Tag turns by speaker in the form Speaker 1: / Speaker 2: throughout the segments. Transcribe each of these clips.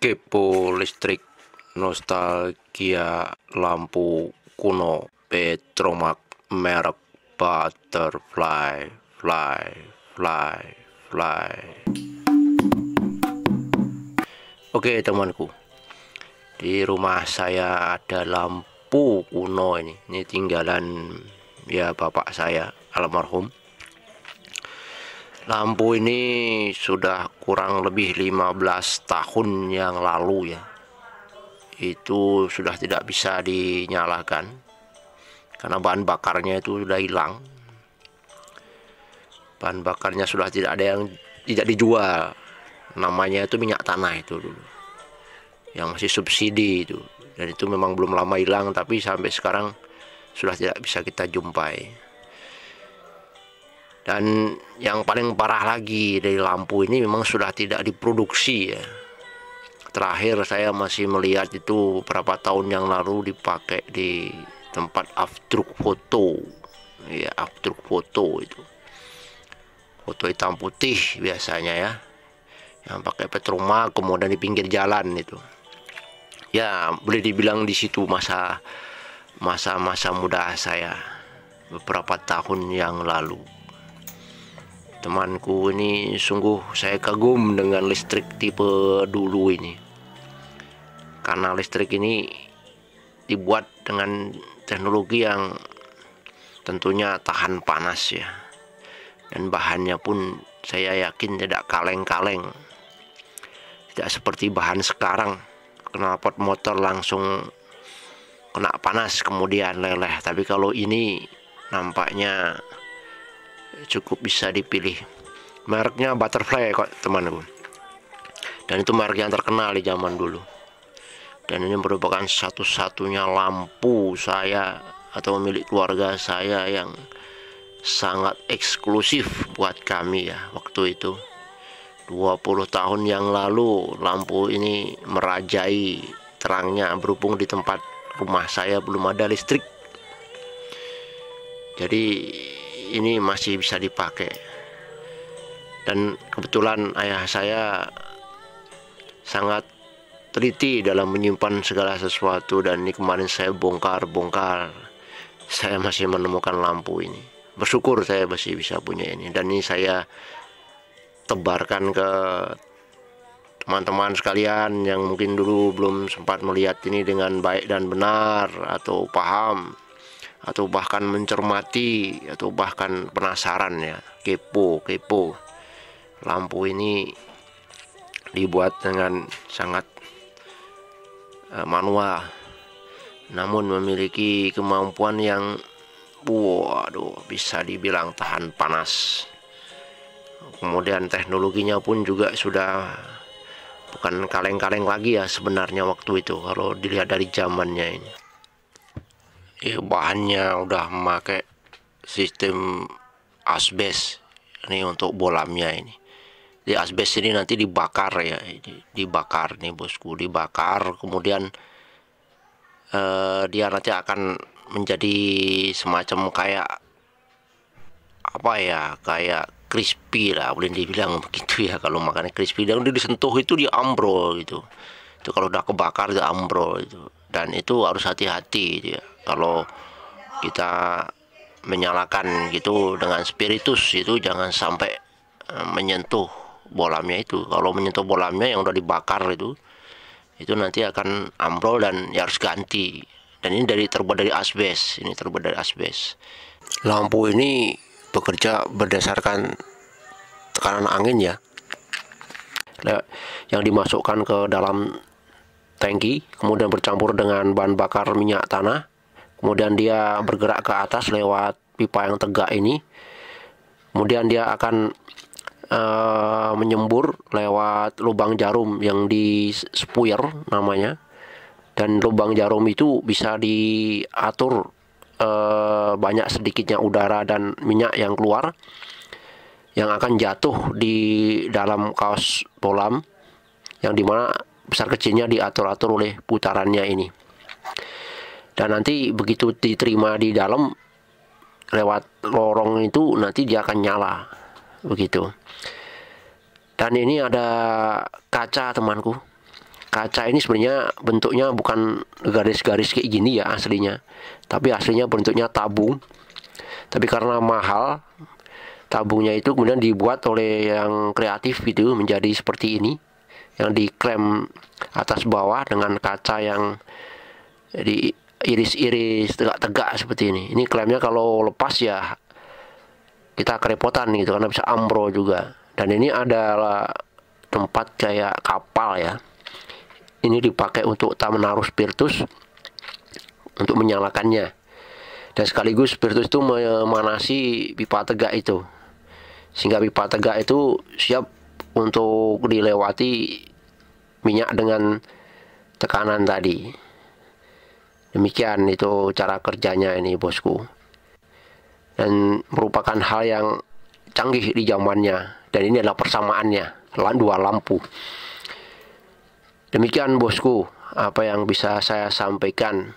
Speaker 1: Kepo listrik, nostalgia lampu kuno, Petromax merek Butterfly, fly. Oke temanku, di rumah saya ada lampu kuno ini tinggalan ya bapak saya almarhum. Lampu ini sudah kurang lebih 15 tahun yang lalu ya. Itu sudah tidak bisa dinyalakan karena bahan bakarnya itu sudah hilang. Bahan bakarnya sudah tidak ada yang tidak dijual. Namanya itu minyak tanah itu dulu, yang masih subsidi itu. Dan itu memang belum lama hilang, tapi sampai sekarang sudah tidak bisa kita jumpai. Dan yang paling parah lagi dari lampu ini memang sudah tidak diproduksi ya. Terakhir saya masih melihat itu beberapa tahun yang lalu dipakai di tempat aftruk foto. Ya, aftruk foto itu. Foto hitam putih biasanya ya. Yang pakai Petromax, kemudian di pinggir jalan itu. Ya, boleh dibilang di situ masa-masa muda saya beberapa tahun yang lalu. Temanku ini sungguh saya kagum dengan listrik tipe dulu ini, karena listrik ini dibuat dengan teknologi yang tentunya tahan panas ya, dan bahannya pun saya yakin tidak kaleng-kaleng, tidak seperti bahan sekarang knalpot motor langsung kena panas kemudian leleh. Tapi kalau ini nampaknya cukup bisa dipilih. Mereknya Butterfly kok temanku, dan itu merek yang terkenal di zaman dulu. Dan ini merupakan satu-satunya lampu saya atau milik keluarga saya yang sangat eksklusif buat kami ya. Waktu itu 20 tahun yang lalu lampu ini merajai terangnya, berhubung di tempat rumah saya belum ada listrik. Jadi ini masih bisa dipakai, dan kebetulan ayah saya sangat teliti dalam menyimpan segala sesuatu, dan ini kemarin saya bongkar, saya masih menemukan lampu ini. Bersyukur saya masih bisa punya ini, dan ini saya tebarkan ke teman-teman sekalian yang mungkin dulu belum sempat melihat ini dengan baik dan benar, atau paham, atau bahkan mencermati, atau bahkan penasaran ya, kepo. Lampu ini dibuat dengan sangat manual, namun memiliki kemampuan yang bisa dibilang tahan panas. Kemudian teknologinya pun juga sudah bukan kaleng-kaleng lagi ya sebenarnya waktu itu kalau dilihat dari zamannya ini. Ya, bahannya udah memakai sistem asbes ini untuk bolamnya ini. Di asbes ini nanti dibakar ya, dibakar nih bosku, dibakar, kemudian dia nanti akan menjadi semacam kayak apa ya, kayak crispy lah, boleh dibilang begitu ya. Kalau makannya crispy dan disentuh itu dia ambrol gitu. Itu kalau udah kebakar dia ambrol itu. Dan itu harus hati-hati dia. Kalau kita menyalakan gitu dengan spiritus itu jangan sampai menyentuh bolamnya itu. Kalau menyentuh bolamnya yang udah dibakar itu nanti akan ambrol dan ya harus ganti. Dan ini terbuat dari asbes. Ini terbuat dari asbes. Lampu ini bekerja berdasarkan tekanan angin ya, yang dimasukkan ke dalam tangki, kemudian bercampur dengan bahan bakar minyak tanah, kemudian dia bergerak ke atas lewat pipa yang tegak ini, kemudian dia akan menyembur lewat lubang jarum yang di spuyer namanya, dan lubang jarum itu bisa diatur banyak sedikitnya udara dan minyak yang keluar, yang akan jatuh di dalam kaos bolam, yang dimana besar kecilnya diatur-atur oleh putarannya ini. Dan nanti begitu diterima di dalam lewat lorong itu, nanti dia akan nyala begitu. Dan ini ada kaca temanku, kaca ini sebenarnya bentuknya bukan garis-garis kayak gini ya aslinya, tapi aslinya bentuknya tabung. Tapi karena mahal, tabungnya itu kemudian dibuat oleh yang kreatif gitu menjadi seperti ini, yang diklem atas bawah dengan kaca yang diiris-iris tegak-tegak seperti ini. Ini klemnya kalau lepas ya kita kerepotan gitu karena bisa ambrol juga. Dan ini adalah tempat kayak kapal ya. Ini dipakai untuk menaruh spiritus untuk menyalakannya. Dan sekaligus spiritus itu memanasi pipa tegak itu. Sehingga pipa tegak itu siap untuk dilewati minyak dengan tekanan tadi. Demikian itu cara kerjanya ini bosku. Dan merupakan hal yang canggih di zamannya. Dan ini adalah persamaannya, dua lampu. Demikian bosku, apa yang bisa saya sampaikan.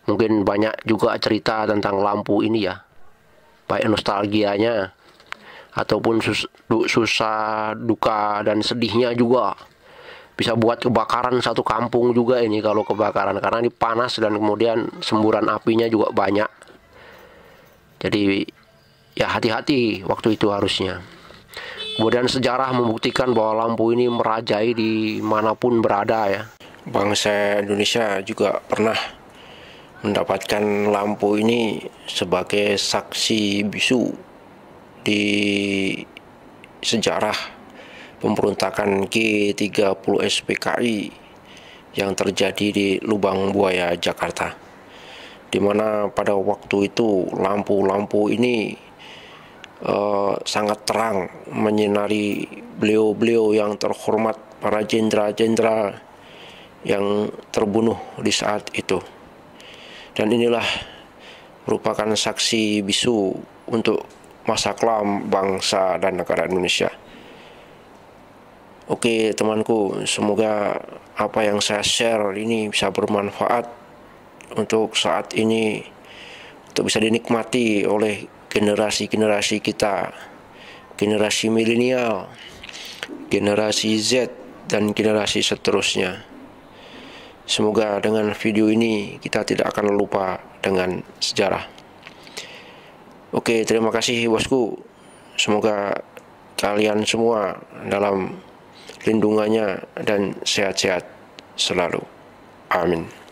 Speaker 1: Mungkin banyak juga cerita tentang lampu ini ya. Baik nostalgianya, ataupun susah, duka, dan sedihnya juga. Bisa buat kebakaran satu kampung juga ini kalau kebakaran. Karena ini panas dan kemudian semburan apinya juga banyak. Jadi ya hati-hati waktu itu harusnya. Kemudian sejarah membuktikan bahwa lampu ini merajai dimanapun berada ya. Bangsa Indonesia juga pernah mendapatkan lampu ini sebagai saksi bisu di sejarah pemberontakan G30 SPKI yang terjadi di Lubang Buaya, Jakarta, di mana pada waktu itu lampu-lampu ini sangat terang menyinari beliau-beliau yang terhormat, para jenderal-jenderal yang terbunuh di saat itu. Dan inilah merupakan saksi bisu untuk masa kelam bangsa dan negara Indonesia. Oke temanku, semoga apa yang saya share ini bisa bermanfaat untuk saat ini, untuk bisa dinikmati oleh generasi-generasi kita, generasi milenial, generasi Z, dan generasi seterusnya. Semoga dengan video ini kita tidak akan lupa dengan sejarah. Oke, terima kasih bosku. Semoga kalian semua dalam lindungannya dan sehat-sehat selalu. Amin.